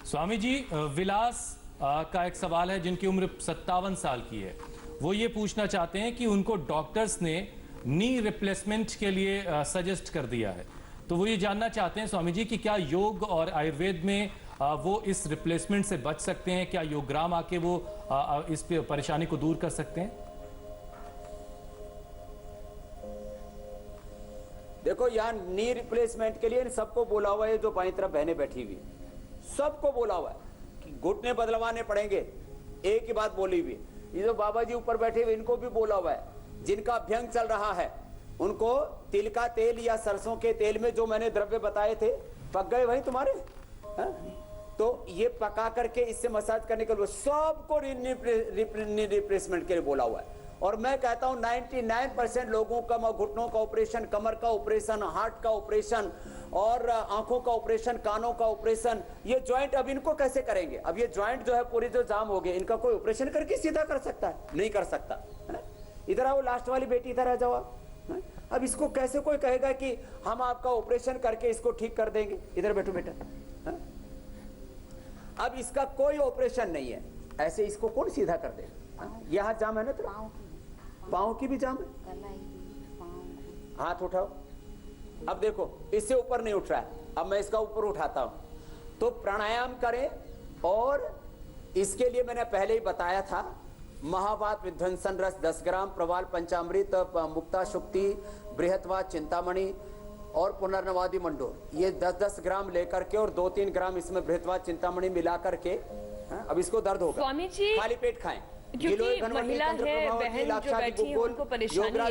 स्वामी जी, विलास का एक सवाल है, जिनकी उम्र 57 साल की है। वो ये पूछना चाहते हैं कि उनको डॉक्टर्स ने नी रिप्लेसमेंट के लिए सजेस्ट कर दिया है। तो वो ये जानना चाहते हैं स्वामी जी कि क्या योग और आयुर्वेद में वो इस रिप्लेसमेंट से बच सकते हैं? क्या योगग्राम आके वो इस परेशानी को दूर कर सकते हैं? देखो, यहाँ नी रिप्लेसमेंट के लिए सबको बोला हुआ है, जो बाईं तरफ बहनें बैठी हुई, सबको बोला हुआ है कि घुटने बदलवाने पड़ेंगे। एक ही बात बोली हुई। ये जो बाबा जी ऊपर बैठे हुए, इनको भी बोला हुआ है। जिनका अभ्यंग चल रहा है उनको तिल का तेल या सरसों के तेल में जो मैंने द्रव्य बताए थे, पक गए भाई तुम्हारे, है? तो ये पका करके इससे मसाज करने के लिए सबको रिप्लेसमेंट के लिए बोला हुआ है। और मैं कहता हूं 99% लोगों का घुटनों का ऑपरेशन, कमर का ऑपरेशन, हार्ट का ऑपरेशन और आंखों का ऑपरेशन, कानों का ऑपरेशन, ये जॉइंट अब इनको कैसे करेंगे? अब ये जॉइंट जो है पूरी जो जाम हो गए, इनका कोई ऑपरेशन करके सीधा कर सकता है? नहीं कर सकता है। इधर आओ, लास्ट वाली बेटी इधर आ जाओ आप। अब इसको कैसे कोई कहेगा कि हम आपका ऑपरेशन करके इसको ठीक कर देंगे? इधर बैठो बेटा। अब इसका कोई ऑपरेशन नहीं है, ऐसे इसको कौन सीधा कर देगा? यहाँ जाम है ना, तो पाँव की भी जाम है। हाथ उठाओ। अब देखो, इससे ऊपर नहीं उठ रहा है, अब मैं इसका ऊपर उठाता हूं। तो प्राणायाम करें। और इसके लिए मैंने पहले ही बताया था, महावात विध्वंसन रस 10 ग्राम, प्रवाल पंचामृत, मुक्ता शुक्ति, बृहत्वा चिंतामणि और पुनर्नवादी मंडोर, ये 10-10 ग्राम लेकर के और 2-3 ग्राम इसमें बृहत्वा चिंतामणि मिला करके, अब इसको दर्द होगा, स्वामी जी, खाली पेट खाएं। क्योंकि महिला है, बहन जो बैठी है, उनको परेशानी है,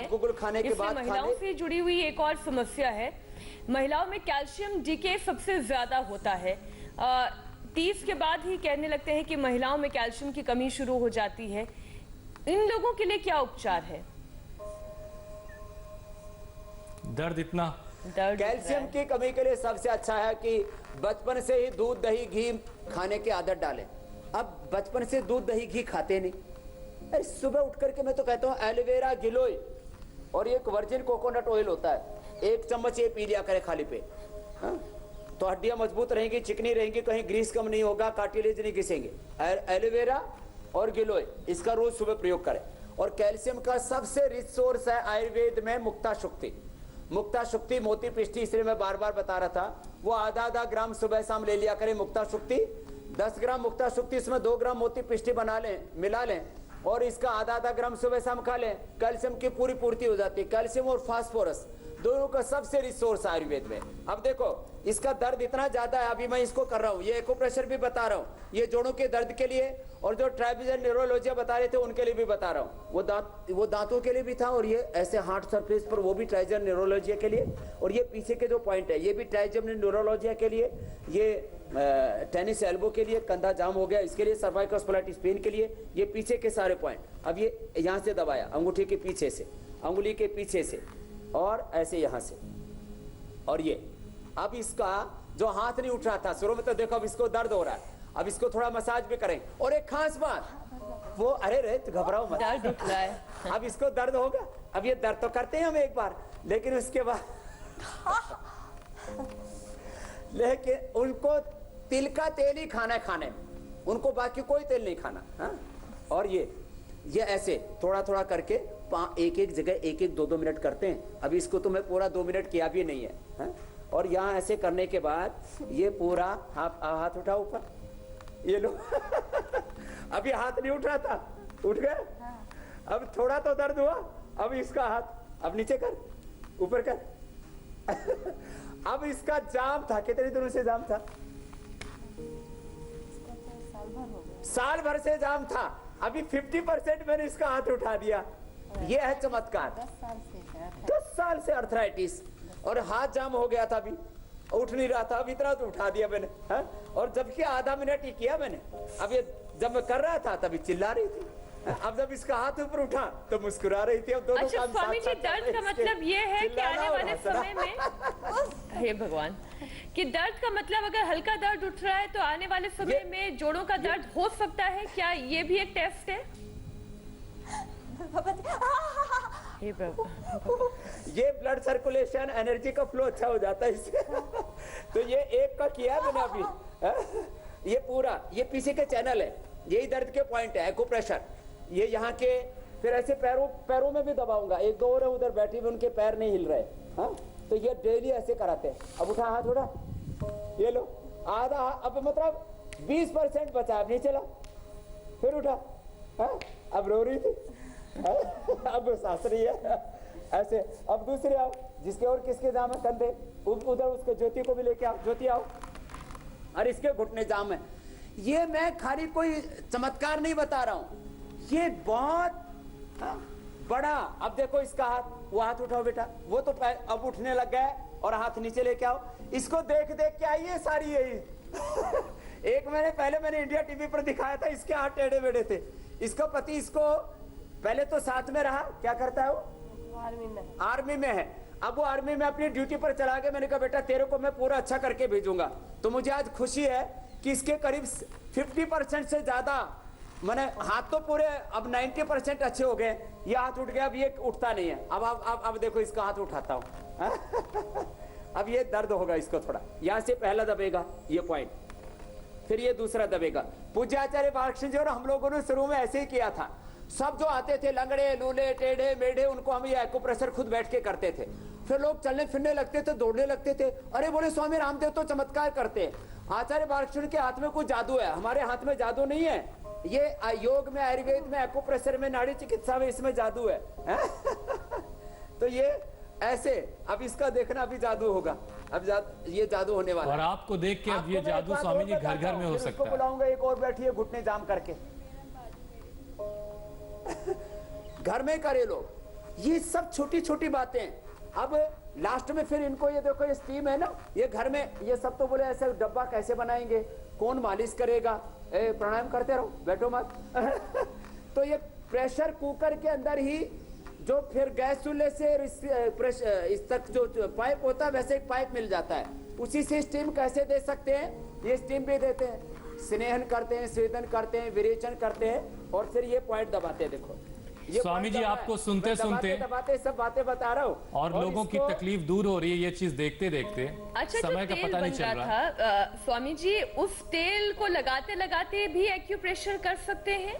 इसलिए महिलाओं से जुड़ी हुई एक और समस्या है। महिलाओं में कैल्शियम डीके सबसे ज्यादा होता है। 30 के बाद ही कहने लगते हैं कि महिलाओं में कैल्शियम की कमी शुरू हो जाती है। इन लोगों के लिए क्या उपचार है? दर्द इतना, कैल्शियम की कमी के लिए सबसे अच्छा है कि बचपन से ही दूध, दही, घी खाने की आदत डालें। अब बचपन से दूध, दही, घी खाते नहीं। अरे सुबह उठ करके मैं तो कहता हूँ एलोवेरा, गिलोय और एक वर्जिन कोकोनट ऑयल होता है, 1 चम्मच ये पी लिया करे खाली पे। तो हड्डियां मजबूत रहेंगी, चिकनी रहेंगी, कहीं ग्रीस कम नहीं होगा, कार्टिलेज नहीं घिसेंगे। एलोवेरा और गिलोय, इसका रोज सुबह प्रयोग करें। और कैल्शियम का सबसे रिच सोर्स है आयुर्वेद में मुक्ता शुक्ति। मुक्ता शुक्ति मोती पिष्टी, इसलिए मैं बार बार बता रहा था, वो आधा ग्राम सुबह शाम ले लिया करें मुक्ता शुक्ति। 10 ग्राम मुक्ता शुक्ति, इसमें 2 ग्राम मोती पिष्टी बना लें, मिला लें, और इसका आधा ग्राम सुबह शाम खा लें। कैल्शियम की पूरी पूर्ति हो जाती है। कैल्शियम और फास्फोरस दोनों का सबसे रिच सोर्स आयुर्वेद में। अब देखो इसका दर्द इतना ज्यादा है, अभी मैं इसको कर रहा हूँ, ये एक्यूप्रेशर भी बता रहा हूँ, ये जोड़ों के दर्द के लिए, और जो ट्राइबिजन न्यूरोलॉजी बता रहे थे उनके लिए भी बता रहा हूँ। वो दांतों के लिए भी था, और ये ऐसे हार्ट सरफेस पर वो भी ट्राइजन न्यूरोलॉजी के लिए, और ये पीछे के जो पॉइंट है ये भी ट्राइजन न्यूरोलॉजी के लिए, ये टेनिस एल्बो के लिए, कंधा जाम हो गया इसके लिए, सर्वाइकल स्पॉन्डिलाइटिस पेन के लिए, ये पीछे के सारे पॉइंट। अब ये यहाँ से दबाया, अंगूठी के पीछे से, अंगुली के पीछे से, और ऐसे यहाँ से, और ये अब इसका जो हाथ नहीं उठ रहा था शुरू में, तो देखो अब इसको दर्द हो रहा है, अब इसको थोड़ा मसाज भी करें। और एक खास बात, वो अरे रे तो घबराओ मत, दर्द उठ रहा है। अब इसको दर्द होगा, अब ये दर्द तो करते हैं हम एक बार, लेकिन उसके बाद लेकिन उनको तिल का तेल ही खाना है, खाने में उनको बाकी कोई तेल नहीं खाना। हा? और ये ऐसे थोड़ा थोड़ा करके एक जगह 1-2 मिनट करते हैं। अभी इसको तो मैं पूरा 2 मिनट किया भी नहीं है, हा? और यहाँ ऐसे करने के बाद ये पूरा हाथ उठाओ ऊपर, ये लो अभी हाथ नहीं उठ रहा था, उठ गए। अब थोड़ा तो दर्द हुआ, अब इसका हाथ अब नीचे कर, ऊपर कर अब इसका जाम था, कितने दिनों से जाम था? साल भर से जाम था, अभी 50% मैंने इसका हाथ उठा दिया। ये है चमत्कार। 10 साल से अर्थराइटिस, और हाथ जाम हो गया था, अभी उठ नहीं रहा था, अब इतना तो उठा दिया मैंने। हा? और जबकि आधा मिनट ही किया मैंने। अब ये जब मैं कर रहा था तभी चिल्ला रही थी, अब जब इसका हाथ ऊपर उठा तो मुस्कुरा रही थी। अब दोनों अच्छा काम स्वामी जी, साथ-साथ चल दर्द रहे का इसके। मतलब ये है कि चिल्लाना आने और वाले हंसना। समय में हे भगवान, कि दर्द का मतलब अगर हल्का दर्द उठ रहा है तो आने वाले समय में जोड़ों का दर्द हो सकता है क्या? ये भी एक टेस्ट है? हे भगवान, ये ब्लड सर्कुलेशन एनर्जी का फ्लो अच्छा हो जाता है इससे तो ये एक का किया है मैंने अभी। हा? ये पूरा ये पीछे के चैनल है, यही दर्द के पॉइंट है, एक्यूप्रेशर। ये यहाँ के, फिर ऐसे पैरों में भी दबाऊंगा। 1-2 और है उधर बैठी हुई, उनके पैर नहीं हिल रहे। हाँ, तो ये डेली ऐसे कराते हैं। अब उठा हाथ, उठा, ये लो आधा, अब मतलब 20% बचा, अब नीचे ला, फिर उठा। हाँ, अब रो रही थी, अब सास रही है ऐसे। अब दूसरे आओ, जिसके और किसके जाम है कंधे, उधर उसको ज्योति को भी लेके आओ, ज्योति आओ, और इसके घुटने जाम है। ये मैं खाली कोई चमत्कार नहीं बता रहा हूं, ये बहुत बड़ा। अब देखो इसका हाथ, वो हाथ उठाओ बेटा, वो तो अब उठने लग गया, और हाथ नीचे लेके आओ। इसको देख देख के आई है सारी यही एक महीने पहले मैंने इंडिया टीवी पर दिखाया था, इसके हाथ टेढ़े बेढ़े थे। इसको पति, इसको पहले तो साथ में रहा, क्या करता है वो? आर्मी में है। अब वो आर्मी में अपनी ड्यूटी पर चला गया। मैंने कहा बेटा तेरे को मैं पूरा अच्छा करके भेजूंगा। तो मुझे आज खुशी है कि इसके करीब 50% से ज्यादा, मैंने हाथ तो पूरे अब 90% अच्छे हो गए। ये हाथ उठ गया, अब ये उठता नहीं है। अब देखो इसका हाथ उठाता हूं अब ये दर्द होगा इसको थोड़ा। यहां से पहला दबेगा ये पॉइंट, फिर ये दूसरा दबेगा। पूज्य आचार्य बालकृष्ण जी और हम लोगों ने शुरू में ऐसे ही किया था। सब जो आते थे लंगड़े लूले टेढ़े मेढ़े, उनको हम ये एक्यूप्रेशर खुद बैठ के करते थे। फिर लोग चलने फिरने लगते थे, दौड़ने लगते थे। अरे बोले स्वामी रामदेव तो चमत्कार करते हैं। आचार्य बालकृष्ण के हाथ में कुछ जादू है, हमारे हाथ में जादू नहीं है। ये योग में, आयुर्वेद में, एक्यूप्रेशर में, नाड़ी चिकित्सा में, इसमें जादू है तो ये ऐसे, अब इसका देखना, अभी जादू होगा। अब ये जादू होने वाला और आपको देख के अब ये जादू स्वामी जी घर घर में हो सकता है। बुलाऊंगा, एक और बैठी है घुटने जाम करके घर में करे लोग। ये सब छोटी छोटी बातें। अब लास्ट में फिर इनको ये देखो, ये स्टीम है ना, ये घर में, ये सब तो बोले ऐसे डब्बा कैसे बनाएंगे, कौन मालिश करेगा, प्राणायाम करते रहो, बैठो मत तो ये प्रेशर कुकर के अंदर ही, जो फिर गैस चूल्हे से इस तक जो पाइप होता है, वैसे एक पाइप मिल जाता है, उसी से स्टीम कैसे दे सकते हैं। ये स्टीम भी देते हैं, स्नेहन करते हैं, स्वेदन करते हैं, विरेचन करते हैं, और फिर ये पॉइंट दबाते हैं। देखो स्वामी जी आपको सुनते सुनते दबाते सब बातें बता रहा हूँ, और लोगों की तकलीफ दूर हो रही है, ये चीज देखते देखते अच्छा, समय का पता नहीं चल रहा था स्वामी जी, उस तेल को लगाते लगाते भी एक्यूप्रेशर कर सकते हैं?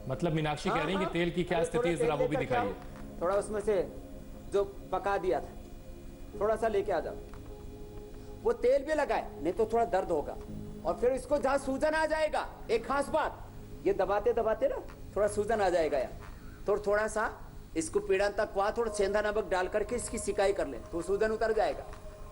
मतलब मीनाक्षी कह रही हैं कि तेल की क्या अरे स्थिति थोड़ा है, जरा तेल वो भी लेकर के दिखाइए। आओ। थोड़ा उसमें से जो पका दिया था थोड़ा सा लेके आ जाओ। वो तेल भी लगाए, नहीं तो थोड़ा दर्द होगा। और फिर इसको जहां सूजन आ जाएगा, एक खास बात, ये दबाते दबाते ना थोड़ा सूजन आ जाएगा यार, तो थोड़ा सा इसको पीड़न तक हुआ, थोड़ा सेंधा नमक डाल करके इसकी सिकाई कर ले तो सूजन उतर जाएगा।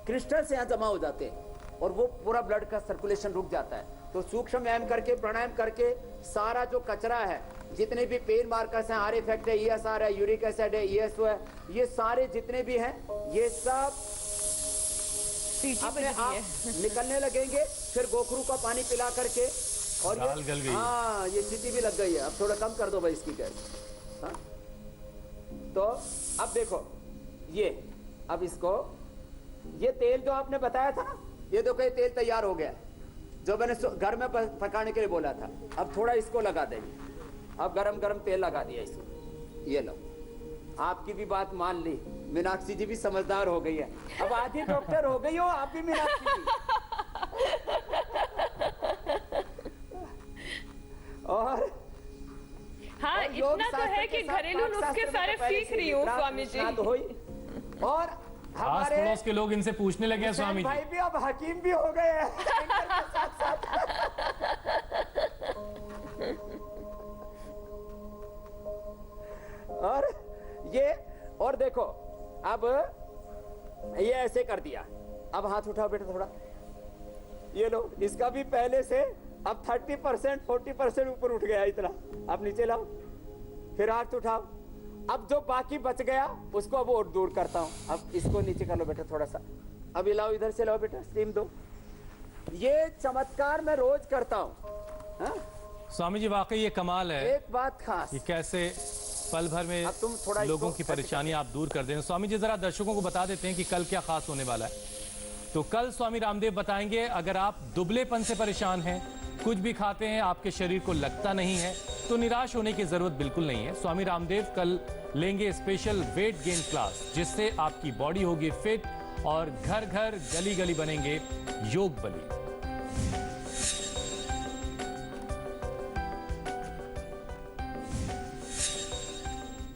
क्रिस्टल्स यहाँ जमा हो जाते हैं और वो पूरा ब्लड का सर्कुलेशन रुक जाता है। तो सूक्ष्म व्यायाम करके, प्राणायाम करके सारा जो कचरा है, जितने भी पेन मार्कर्स हैं, आर इफेक्ट है, ESR है, यूरिक एसिड है, ESO है, ये सारे जितने भी हैं, ये सब सीटी अपने बज रही आप है। निकलने लगेंगे। फिर गोखरू का पानी पिला करके, और दाल गल गई। हाँ, ये सीटी भी लग गई है। अब थोड़ा कम कर दो भाई इसकी गैस। हाँ? तो अब देखो ये, अब इसको, ये तेल जो आपने बताया था ना, ये देखो ये तेल तैयार हो गया जो मैंने घर में पकाने के लिए बोला था। अब थोड़ा इसको लगा देंगे। अब गरम गरम तेल लगा दिया इसको, ये लो। आपकी भी बात मान ली, मीनाक्षी जी भी समझदार हो गई है। अब आधी डॉक्टर हो गई हो आप भी, मीनाक्षी जी। और हाँ, योग इतना तो शास्त्र है के कि साथ घरेलू पाक नुस्खे शास्त्र में सारे तो पहले सीख से रही ही हूँ रात स्वामी जी। निष्णात हुई। और आस हमारे पड़ोस के लोग इनसे पूछने लगे हैं स्वामी भाई जी। भी अब हकीम भी हो गए हैं एंकर के साथ-साथ। और ये, और देखो अब ये ऐसे कर दिया। अब हाथ उठाओ बेटा थोड़ा, ये लो। इसका भी पहले से अब 30% 40% ऊपर उठ गया इतना। अब नीचे लाओ, फिर हाथ उठाओ। अब जो बाकी बच गया उसको अब और दूर करता हूं। अब इसको नीचे कर लो बेटा थोड़ा सा। अब ये लाओ, इधर से लाओ बेटा, स्टीम दो। ये चमत्कार मैं रोज करता हूं। हाँ? स्वामी जी वाकई ये कमाल है एक बात खास, कि कैसे पल भर में अब तुम थोड़ा लोगों इसको की परेशानी आप दूर कर दें। स्वामी जी जरा दर्शकों को बता देते हैं कि कल क्या खास होने वाला है। तो कल स्वामी रामदेव बताएंगे, अगर आप दुबलेपन से परेशान हैं, कुछ भी खाते हैं आपके शरीर को लगता नहीं है, तो निराश होने की जरूरत बिल्कुल नहीं है। स्वामी रामदेव कल लेंगे स्पेशल वेट गेन क्लास, जिससे आपकी बॉडी होगी फिट और घर घर गली गली बनेंगे योग बली।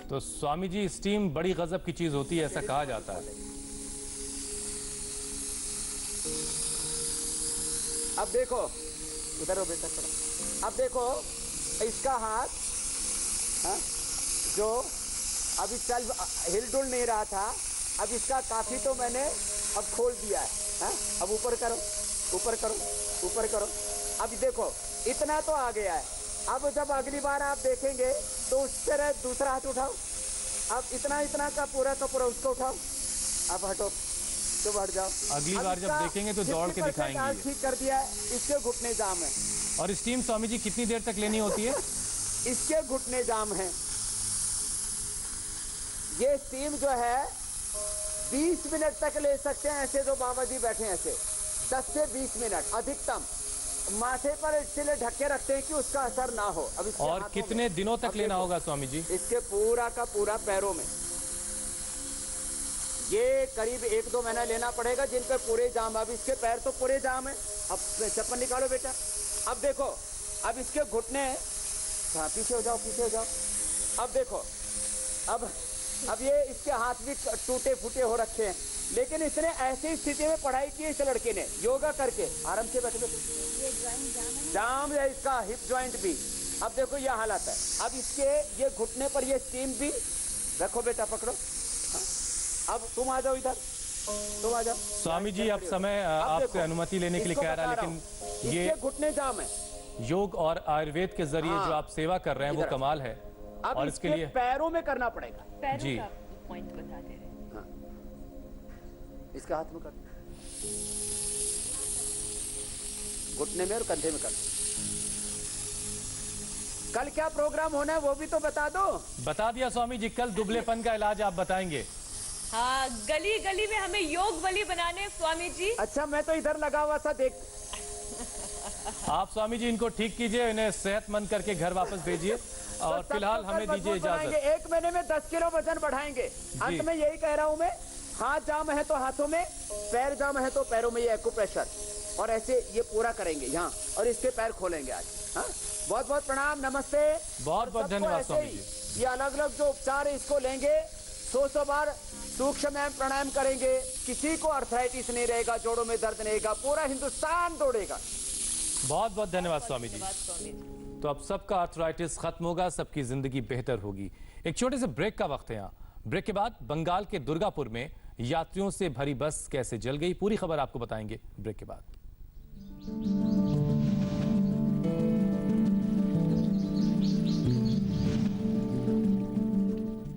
तो स्वामी जी स्टीम बड़ी गजब की चीज होती है, ऐसा कहा जाता है। अब देखो उधर हो बेटा थोड़ा। अब देखो इसका हाथ, हाँ, जो अभी चल हिलडुल नहीं रहा था, अब इसका काफी तो मैंने अब खोल दिया है। हाँ? अब ऊपर करो, ऊपर करो, ऊपर करो। अब देखो इतना तो आ गया है। अब जब अगली बार आप देखेंगे तो उस तरह दूसरा हाथ उठाओ। अब इतना इतना का पूरा उसको उठाओ। अब हटो, तो हट जाओ। अगली अब बार जब इसका देखेंगे तो दौड़ के 50% दिखाएंगे आज ये। ठीक कर दिया है। इसके घुटने जाम है, और स्टीम स्वामी जी कितनी देर तक लेनी होती है? इसके घुटने जाम है। ये स्टीम जो है 20 मिनट तक ले सकते हैं। ऐसे जो बाबा जी बैठे हैं ऐसे 10 से 20 मिनट अधिकतम। माथे पर इसलिए ढके रखते हैं कि उसका असर ना हो। अब इसके और हाथों कितने में, दिनों अब तक लेना देखो, होगा स्वामी जी? इसके पूरा का पूरा पैरों में ये करीब 1-2 महीना लेना पड़ेगा, जिन पे पूरे जाम। अब इसके पैर तो पूरे जाम है। अब चप्पल निकालो बेटा। अब देखो, अब इसके घुटने, हाँ पीछे हो जाओ, पीछे हो जाओ। अब देखो, अब ये इसके हाथ भी टूटे फूटे हो रखे हैं, लेकिन इसने ऐसी स्थिति में पढ़ाई की इस लड़के ने, योगा करके। आराम से बैठे बैठे। जाम है इसका हिप जॉइंट भी। अब देखो ये हालत है। अब इसके ये घुटने पर ये स्टीम भी रखो बेटा, पकड़ो। अब तुम आ जाओ इधर, तुम आ जाओ। स्वामी जी अब समय अब आपसे देखो, अनुमति लेने के लिए इसको कह रहा है, बता लेकिन हूं, ये इसके घुटने जाम है। योग और आयुर्वेद के जरिए हाँ, जो आप सेवा कर रहे हैं वो इधर। कमाल है। अब और इसके लिए पैरों में करना पड़ेगा। पैरों जी। का पॉइंट बता दे रहे हैं। इसके हाथ में कर, घुटने में और कंधे में कर। कल क्या प्रोग्राम होना है वो भी तो बता दो। बता दिया स्वामी जी, कल दुबलेपन का इलाज आप बताएंगे। हाँ, गली गली में हमें योग बली बनाने हैं स्वामी जी। अच्छा, मैं तो इधर लगा हुआ था देख। आप स्वामी जी इनको ठीक कीजिए, इन्हें सेहतमंद करके घर वापस भेजिए और तो फिलहाल सबको हमें कल दीजिए मजबूत बनाएंगे। इजाजत। 1 महीने में 10 किलो वजन बढ़ाएंगे। अंत में यही कह रहा हूं मैं, हाथ जाम है तो हाथों में, पैर जाम है तो पैरों में, ये एक्यूप्रेशर और ऐसे ये पूरा करेंगे यहाँ, और इसके पैर खोलेंगे आज। हाँ, बहुत बहुत प्रणाम, नमस्ते। बहुत बहुत सबको धन्यवाद ऐसे स्वामी ही जी। ये अलग अलग जो उपचार है इसको लेंगे, 100 बार सूक्ष्म एवं प्राणायाम करेंगे, किसी को अर्थराइटिस नहीं रहेगा, जोड़ों में दर्द नहीं रहेगा, पूरा हिंदुस्तान दौड़ेगा। बहुत बहुत धन्यवाद स्वामी जी। तो अब सबका आर्थराइटिस खत्म होगा, सबकी जिंदगी बेहतर होगी। एक छोटे से ब्रेक का वक्त है यहाँ। ब्रेक के बाद बंगाल के दुर्गापुर में यात्रियों से भरी बस कैसे जल गई, पूरी खबर आपको बताएंगे ब्रेक के बाद।